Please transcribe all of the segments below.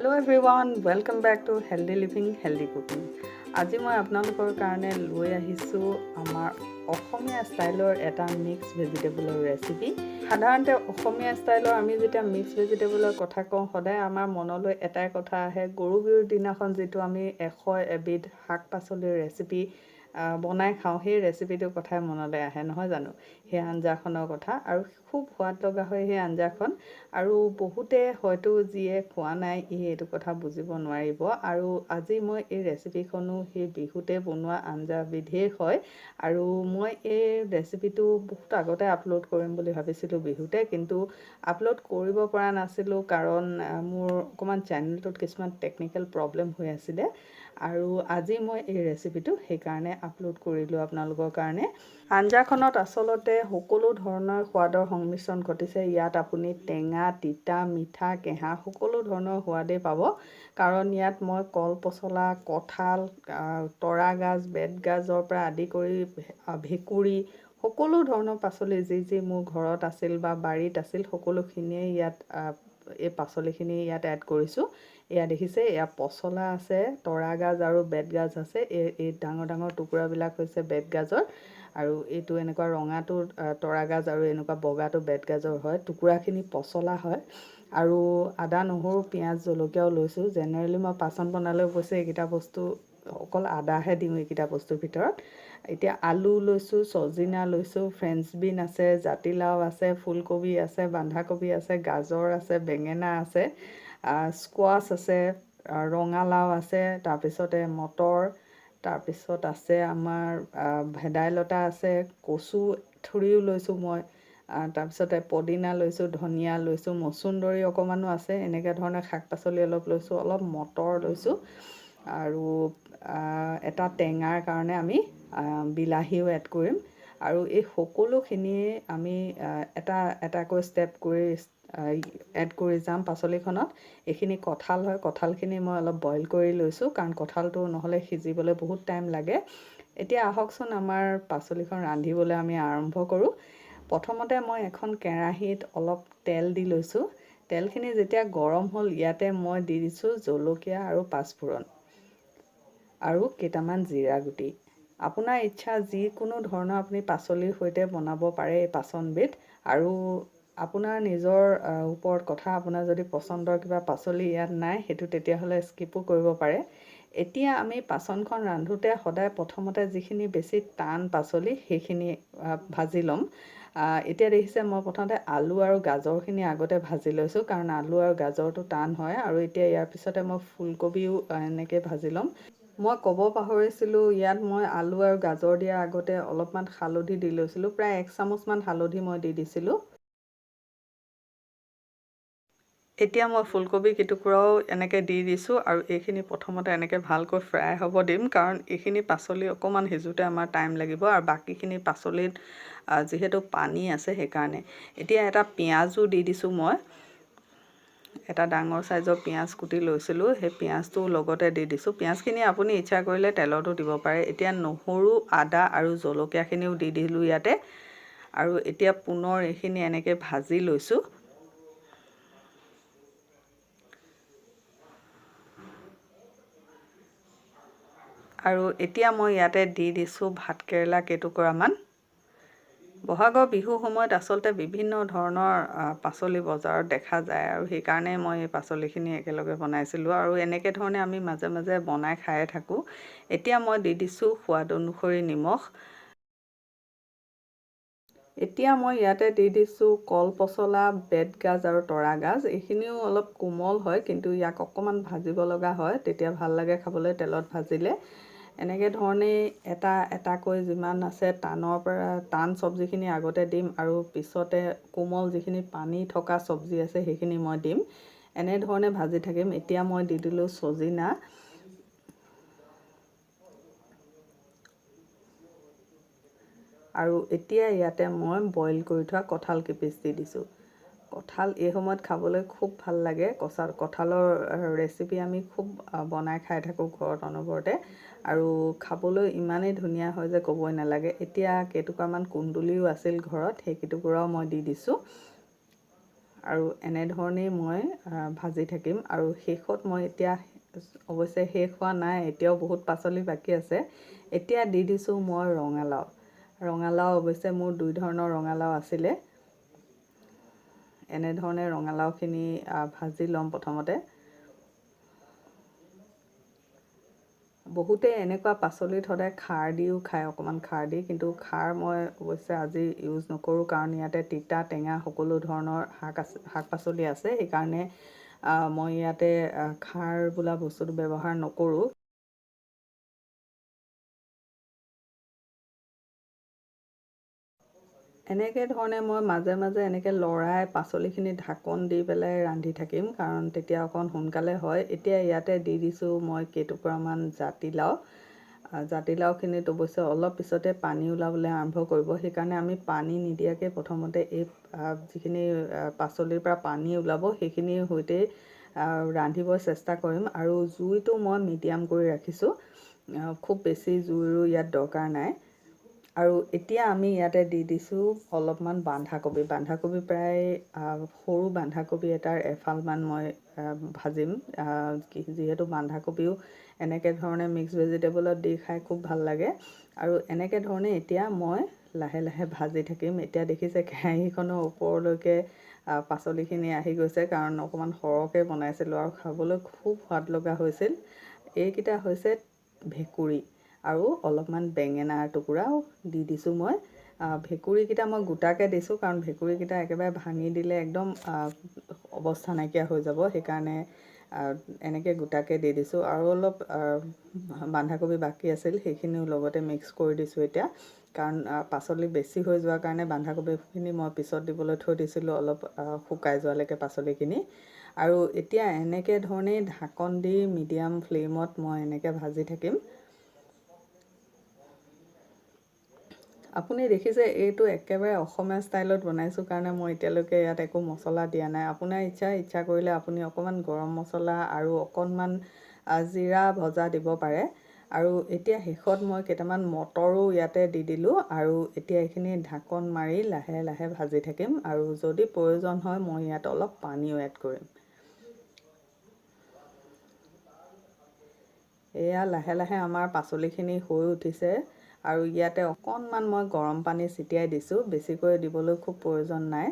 Hello everyone, welcome back to Healthy Living, Healthy Cooking. আজি মই আপোনালোকৰ কাৰণে লৈ আহিছোঁ আমাৰ অসমীয়া ষ্টাইলৰ এটা মিক্স ভেজিটেবলৰ ৰেচিপি। সাধাৰণতে অসমীয়া ষ্টাইলৰ আমি যেতিয়া মিক্স ভেজিটেবলৰ কথা কওঁ সদায় আমাৰ মনলৈ এটাই কথা আহে, গৰু বিহুৰ দিনাখন যিটো আমি 100 এবিধ শাক পাচলিৰ ৰেচিপি বনাই খাওঁ, সেই ৰেচিপিটোৰ কথাই মনলৈ আহে নহয় জানো। সেই আঞ্জাখনৰ কথা আৰু খুব সোৱাদ লগা হয় সেই আঞ্জাখন, আৰু বহুতে হয়তো যিয়ে খোৱা নাই এইটো কথা বুজিব নোৱাৰিব। আৰু আজি মই এই ৰেচিপিখনো সেই বিহুতে বনোৱা আঞ্জাবিধেই হয়, আৰু মই এই ৰেচিপিটো বহুত আগতে আপলোড কৰিম বুলি ভাবিছিলোঁ বিহুতে, কিন্তু আপলোড কৰিব পৰা নাছিলোঁ কাৰণ মোৰ অকণমান চেনেলটোত কিছুমান টেকনিকেল প্ৰব্লেম হৈ আছিলে। আৰু আজি মই এই ৰেচিপিটো সেইকাৰণে আপলোড কৰিলোঁ আপোনালোকৰ কাৰণে। আঞ্জাখনত আচলতে সকলো ধৰণৰ সোৱাদৰ সংমিশ্ৰণ ঘটিছে। ইয়াত আপুনি টেঙা, তিতা, মিঠা, কেঁহা সকলো ধৰণৰ সোৱাদেই পাব, কাৰণ ইয়াত মই কল পচলা, কঁঠাল, তৰা গাজ, বেতগাজৰ পৰা আদি কৰি ভেকুৰী সকলো ধৰণৰ পাচলি যি মোৰ ঘৰত আছিল বা বাৰীত আছিল সকলোখিনিয়ে ইয়াত এই পাচলিখিনি ইয়াত এড কৰিছোঁ। এয়া দেখিছে, এয়া পচলা আছে, তৰা গাজ আৰু বেতগাজ আছে। এই ডাঙৰ ডাঙৰ টুকুৰাবিলাক হৈছে বেতগাজৰ, আৰু এইটো এনেকুৱা ৰঙাটো তৰা গাজ আৰু এনেকুৱা বগাটো বেতগাজৰ হয়। টুকুৰাখিনি পচলা হয়। আৰু আদা, নহৰু, পিঁয়াজ, জলকীয়াও লৈছোঁ। জেনেৰেলি মই পাচন বনালে অৱশ্যে এইকেইটা বস্তু অকল আদাহে দিওঁ এইকেইটা বস্তুৰ ভিতৰত। এতিয়া আলু লৈছোঁ, চজিনা লৈছোঁ, ফ্ৰেঞ্চ বিন আছে, জাতিলাও আছে, ফুলকবি আছে, বন্ধাকবি আছে, গাজৰ আছে, বেঙেনা আছে, স্কোৱাছ আছে, ৰঙালাও আছে, তাৰপিছতে মটৰ, তাৰপিছত আছে আমাৰ ভেদাইলতা আছে, কচু ঠুৰিও লৈছোঁ মই, তাৰপিছতে পদিনা লৈছোঁ, ধনিয়া লৈছোঁ, মচুন্দৰী অকণমানো আছে। এনেকৈ ধৰণে শাক পাচলি অলপ লৈছোঁ, অলপ মটৰ লৈছোঁ, আৰু এটা টেঙাৰ কাৰণে আমি বিলাহীও এড কৰিম। আৰু এই সকলোখিনিয়ে আমি এটা এটাকৈ ষ্টেপ কৰি এড কৰি যাম পাচলিখনত। এইখিনি কঁঠাল হয়, কঁঠালখিনি মই অলপ বইল কৰি লৈছোঁ, কাৰণ কঁঠালটো নহ'লে সিজিবলৈ বহুত টাইম লাগে। এতিয়া আহকচোন আমাৰ পাচলিখন ৰান্ধিবলৈ আমি আৰম্ভ কৰোঁ। প্ৰথমতে মই এখন কেৰাহীত অলপ তেল দি লৈছোঁ। তেলখিনি যেতিয়া গৰম হ'ল, ইয়াতে মই দি দিছোঁ জলকীয়া আৰু পাঁচফোৰণ আৰু কেইটামান জিৰা গুটি। আপোনাৰ ইচ্ছা যিকোনো ধৰণৰ আপুনি পাচলিৰ সৈতে বনাব পাৰে এই পাচনবিধ, আৰু আপোনাৰ নিজৰ ওপৰত কথা। আপোনাৰ যদি পচন্দৰ কিবা পাচলি ইয়াত নাই, সেইটো তেতিয়াহ'লে স্কিপো কৰিব পাৰে। এতিয়া আমি পাচনখন ৰান্ধোতে সদায় প্ৰথমতে যিখিনি বেছি টান পাচলি সেইখিনি ভাজি ল'ম। এতিয়া দেখিছে মই প্ৰথমতে আলু আৰু গাজৰখিনি আগতে ভাজি লৈছোঁ, কাৰণ আলু আৰু গাজৰটো টান হয়। আৰু এতিয়া ইয়াৰ পিছতে মই ফুলকবিও এনেকৈ ভাজি ল'ম। মই ক'ব পাহৰিছিলোঁ, ইয়াত মই আলু আৰু গাজৰ দিয়াৰ আগতে অলপমান হালধি দি লৈছিলোঁ, প্ৰায় 1 চামুচমান হালধি মই দি দিছিলোঁ। এতিয়া মই ফুলকবি কেইটুকুৰাও এনেকৈ দি দিছোঁ, আৰু এইখিনি প্ৰথমতে এনেকৈ ভালকৈ ফ্ৰাই হ'ব দিম, কাৰণ এইখিনি পাচলি অকণমান সিজোতে আমাৰ টাইম লাগিব, আৰু বাকীখিনি পাচলিত যিহেতু পানী আছে সেইকাৰণে। এতিয়া এটা পিঁয়াজো দি দিছোঁ মই। এটা ডাঙৰ চাইজৰ পিঁয়াজ কুটি লৈছিলোঁ, সেই পিঁয়াজটো লগতে দি দিছোঁ। পিঁয়াজখিনি আপুনি ইচ্ছা কৰিলে তেলতো দিব পাৰে। এতিয়া নহৰু, আদা আৰু জলকীয়াখিনিও দি দিলোঁ ইয়াতে, আৰু এতিয়া পুনৰ এইখিনি এনেকৈ ভাজি লৈছোঁ। আৰু এতিয়া মই ইয়াতে দি দিছোঁ ভাতকেৰেলা কেইটুকুৰামান। বহাগৰ বিহুৰ সময়ত আচলতে বিভিন্ন ধৰণৰ পাচলি বজাৰত দেখা যায়, আৰু সেইকাৰণে মই এই পাচলিখিনি একেলগে বনাইছিলোঁ, আৰু এনেকৈ ধৰণে আমি মাজে মাজে বনাই খায়ে থাকোঁ। এতিয়া মই দি দিছোঁ সোৱাদ অনুসৰি নিমখ। এতিয়া মই ইয়াতে দি দিছোঁ কল পচলা, বেতগাজ আৰু তৰা গাজ। এইখিনিও অলপ কোমল হয়, কিন্তু ইয়াক অকণমান ভাজিব লগা হয়, তেতিয়া ভাল লাগে খাবলৈ তেলত ভাজিলে। এনেকৈ ধৰণেই এটা এটাকৈ যিমান আছে টানৰ পৰা টান চব্জিখিনি আগতে দিম, আৰু পিছতে কোমল যিখিনি পানী থকা চব্জি আছে সেইখিনি মই দিম। এনেধৰণে ভাজি থাকিম। এতিয়া মই দি দিলোঁ চজিনা, আৰু এতিয়া ইয়াতে মই বইল কৰি থোৱা কঁঠাল কেইপিচ দি দিছোঁ। কঁঠাল এই সময়ত খাবলৈ খুব ভাল লাগে। কঁঠালৰ ৰেচিপি আমি খুব বনাই খাই থাকোঁ ঘৰত অনবৰতে, আৰু খাবলৈ ইমানেই ধুনীয়া হয় যে ক'বই নালাগে। এতিয়া কেইটুকুৰামান কুন্দুলিও আছিল ঘৰত, সেই কেইটুকুৰাও মই দি দিছোঁ। আৰু এনেধৰণেই মই ভাজি থাকিম। আৰু শেষত মই এতিয়া অৱশ্যে শেষ হোৱা নাই, এতিয়াও বহুত পাচলি বাকী আছে। এতিয়া দি দিছোঁ মই ৰঙালাও। অৱশ্যে মোৰ 2 ধৰণৰ ৰঙালাও আছিলে। এনেধৰণে ৰঙালাওখিনি ভাজি ল'ম প্ৰথমতে। বহুতে এনেকুৱা পাচলিত সদায় খাৰ দিও খায়, অকণমান খাৰ দি, কিন্তু খাৰ মই অৱশ্যে আজি ইউজ নকৰোঁ, কাৰণ ইয়াতে তিতা টেঙা সকলো ধৰণৰ শাক পাচলি আছে। সেইকাৰণে মই ইয়াতে খাৰ বোলা বস্তুটো ব্যৱহাৰ নকৰোঁ। এনেকৈ ধৰণে মই মাজে মাজে এনেকৈ লৰাই পাচলিখিনি ঢাকন দি পেলাই ৰান্ধি থাকিম, কাৰণ তেতিয়া অকণ সোনকালে হয়। এতিয়া ইয়াতে দি দিছোঁ মই কেইটুকুৰামান জাতিলাও। জাতিলাওখিনিত অৱশ্যে অলপ পিছতে পানী ওলাবলৈ আৰম্ভ কৰিব, সেইকাৰণে আমি পানী নিদিয়াকৈ প্ৰথমতে এই যিখিনি পাচলিৰ পৰা পানী ওলাব সেইখিনিৰ সৈতেই ৰান্ধিবৰ চেষ্টা কৰিম। আৰু জুইটো মই মিডিয়াম কৰি ৰাখিছোঁ, খুব বেছি জুইৰো ইয়াত দৰকাৰ নাই। আৰু এতিয়া আমি ইয়াতে দি দিছোঁ অলপমান বন্ধাকবি প্ৰায় সৰু বন্ধাকবি এটাৰ এফালমান মই ভাজিম, যিহেতু বন্ধাকবিও এনেকৈ ধৰণে মিক্স ভেজিটেবলত দি খাই খুব ভাল লাগে। আৰু এনেকৈ ধৰণে এতিয়া মই লাহে লাহে ভাজি থাকিম। এতিয়া দেখিছে কেৰাহীখনৰ ওপৰলৈকে পাচলিখিনি আহি গৈছে, কাৰণ অকণমান সৰহকৈ বনাইছিলোঁ আৰু খাবলৈ খুব সোৱাদ লগা হৈছিল। এইকেইটা হৈছে ভেকুৰী আৰু অলপমান বেঙেনাৰ টুকুৰাও দি দিছোঁ মই। ভেকুৰীকেইটা মই গোটাকৈ দিছোঁ, কাৰণ ভেকুৰীকেইটা একেবাৰে ভাঙি দিলে একদম অৱস্থা নাইকিয়া হৈ যাব, সেইকাৰণে এনেকৈ গোটাকৈ দি দিছোঁ। আৰু অলপ বন্ধাকবি বাকী আছিল, সেইখিনিও লগতে মিক্স কৰি দিছোঁ এতিয়া, কাৰণ পাচলি বেছি হৈ যোৱাৰ কাৰণে বন্ধাকবিখিনি মই পিছত দিবলৈ থৈ দিছিলোঁ অলপ শুকাই যোৱালৈকে পাচলিখিনি। আৰু এতিয়া এনেকৈ ধৰণেই ঢাকন দি মিডিয়াম ফ্লেমত মই এনেকৈ ভাজি থাকিম। আপুনি দেখিছে এইটো একেবাৰে অসমীয়া ষ্টাইলত বনাইছোঁ কাৰণে মই এতিয়ালৈকে ইয়াত একো মছলা দিয়া নাই। আপোনাৰ ইচ্ছা কৰিলে আপুনি অকণমান গৰম মছলা আৰু অকণমান জিৰা ভজা দিব পাৰে। আৰু এতিয়া শেষত মই কেইটামান মটৰো ইয়াতে দি দিলোঁ। আৰু এতিয়া এইখিনি ঢাকন মাৰি লাহে লাহে ভাজি থাকিম। আৰু যদি প্ৰয়োজন হয় মই ইয়াত অলপ পানীও এড কৰিম। এয়া লাহে লাহে আমাৰ পাচলিখিনি হৈ উঠিছে। আৰু ইয়াতে অকণমান মই গৰম পানী ছটিয়াই দিছোঁ, বেছিকৈ দিবলৈ খুব প্ৰয়োজন নাই,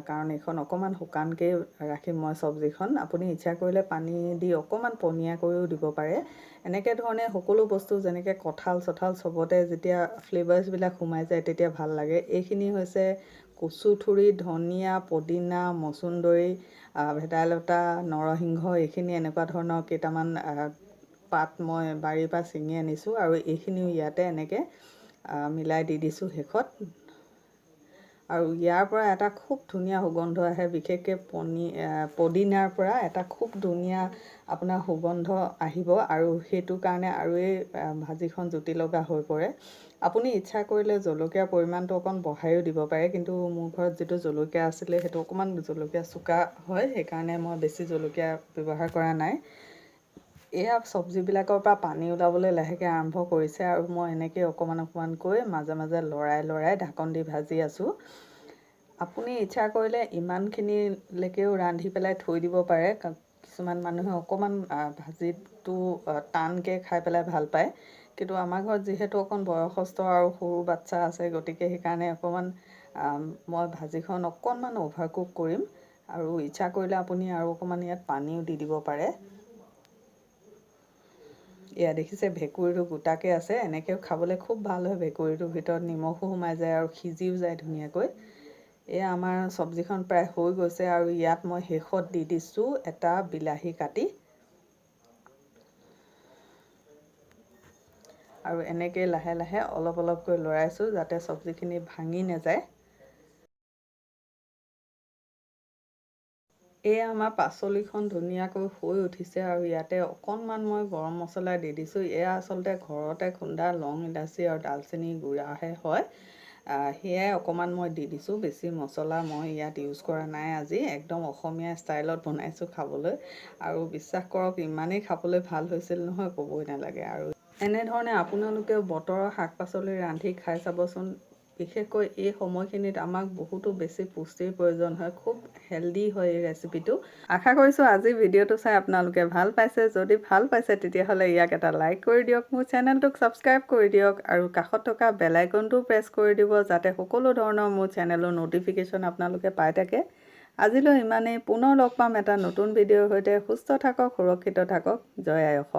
কাৰণ এইখন অকণমান শুকানকৈ ৰাখিম মই চব্জিখন। আপুনি ইচ্ছা কৰিলে পানী দি অকণমান পনীয়া কৰিও দিব পাৰে। এনেকৈ ধৰণে সকলো বস্তু যেনেকৈ কঁঠাল চঠাল চবতে যেতিয়া ফ্লেভাৰ্ছবিলাক সোমাই যায় তেতিয়া ভাল লাগে। এইখিনি হৈছে কচুথুৰি, ধনিয়া, পদিনা, মচুন্দৰী, ভেদাইলতা, নৰসিংহ, এইখিনি এনেকুৱা ধৰণৰ কেইটামান পাত মই বাৰীৰ পৰা ছিঙি আনিছোঁ। আৰু এইখিনিও ইয়াতে এনেকৈ মিলাই দি দিছোঁ শেষত। আৰু ইয়াৰ পৰা এটা খুব ধুনীয়া সুগন্ধ আহে, বিশেষকৈ পদিনাৰ পৰা এটা খুব ধুনীয়া আপোনাৰ সুগন্ধ আহিব, আৰু সেইটো কাৰণে আৰু এই ভাজিখন জুতি লগা হৈ পৰে। আপুনি ইচ্ছা কৰিলে জলকীয়াৰ পৰিমাণটো অকণ বঢ়াইও দিব পাৰে, কিন্তু মোৰ ঘৰত যিটো জলকীয়া আছিলে সেইটো অকণমান জলকীয়া চোকা হয়, সেইকাৰণে মই বেছি জলকীয়া ব্যৱহাৰ কৰা নাই। এয়া চব্জিবিলাকৰ পৰা পানী ওলাবলৈ লাহেকৈ আৰম্ভ কৰিছে, আৰু মই এনেকৈ অকণমানকৈ মাজে মাজে লৰাই ঢাকন দি ভাজি আছোঁ। আপুনি ইচ্ছা কৰিলে ইমানখিনিলৈকেও ৰান্ধি পেলাই থৈ দিব পাৰে। কিছুমান মানুহে অকণমান ভাজিটো টানকৈ খাই পেলাই ভাল পায়, কিন্তু আমাৰ ঘৰত যিহেতু অকণ বয়সস্থ আৰু সৰু বাচ্ছা আছে, গতিকে সেইকাৰণে অকণমান মই ভাজিখন অকণমান অভাৰকুক কৰিম। আৰু ইচ্ছা কৰিলে আপুনি আৰু অকণমান ইয়াত পানীও দি দিব পাৰে। এয়া দেখিছে ভেকুৰীটো গোটাকৈ আছে, এনেকৈও খাবলৈ খুব ভাল হয়। ভেকুৰীটোৰ ভিতৰত নিমখো সোমাই যায় আৰু সিজিও যায় ধুনীয়াকৈ। এয়া আমাৰ চব্জিখন প্ৰায় হৈ গৈছে, আৰু ইয়াত মই শেষত দি দিছোঁ এটা বিলাহী কাটি। আৰু এনেকৈ লাহে লাহে অলপ অলপকৈ লৰাইছোঁ যাতে চব্জিখিনি ভাঙি নাযায়। এয়া আমাৰ পাচলিখন ধুনীয়াকৈ হৈ উঠিছে, আৰু ইয়াতে অকণমান মই গৰম মছলা দি দিছোঁ। এয়া আচলতে ঘৰতে খুন্দা লং, ইলাচি আৰু ডালচেনি গুড়াহে হয়, সেয়াই অকণমান মই দি দিছোঁ। বেছি মছলা মই ইয়াত ইউজ কৰা নাই আজি, একদম অসমীয়া ষ্টাইলত বনাইছোঁ খাবলৈ। আৰু বিশ্বাস কৰক ইমানেই খাবলৈ ভাল হৈছিল নহয়, ক'বই নালাগে। আৰু এনেধৰণে আপোনালোকেও বতৰৰ শাক পাচলি ৰান্ধি খাই চাবচোন, বিশেষকৈ এই সময়খিনিত আমাক বহুতো বেছি পুষ্টিৰ প্ৰয়োজন হয় খুব হেল্ডি হয় এই ৰেচিপিটো আশা কৰিছোঁ আজি ভিডিঅ'টো চাই আপোনালোকে ভাল পাইছে যদি ভাল পাইছে তেতিয়াহ'লে ইয়াক এটা লাইক কৰি দিয়ক মোৰ চেনেলটোক ছাবস্ক্ৰাইব কৰি দিয়ক আৰু কাষত থকা বেল আইকনটো প্ৰেছ কৰি দিব যাতে সকলো ধৰণৰ মোৰ চেনেলৰ ন'টিফিকেশ্যন আপোনালোকে পাই থাকে আজিলৈ ইমানেই পুনৰ লগ পাম এটা নতুন ভিডিঅ'ৰ সৈতে সুস্থ থাকক সুৰক্ষিত থাকক জয় আই অসম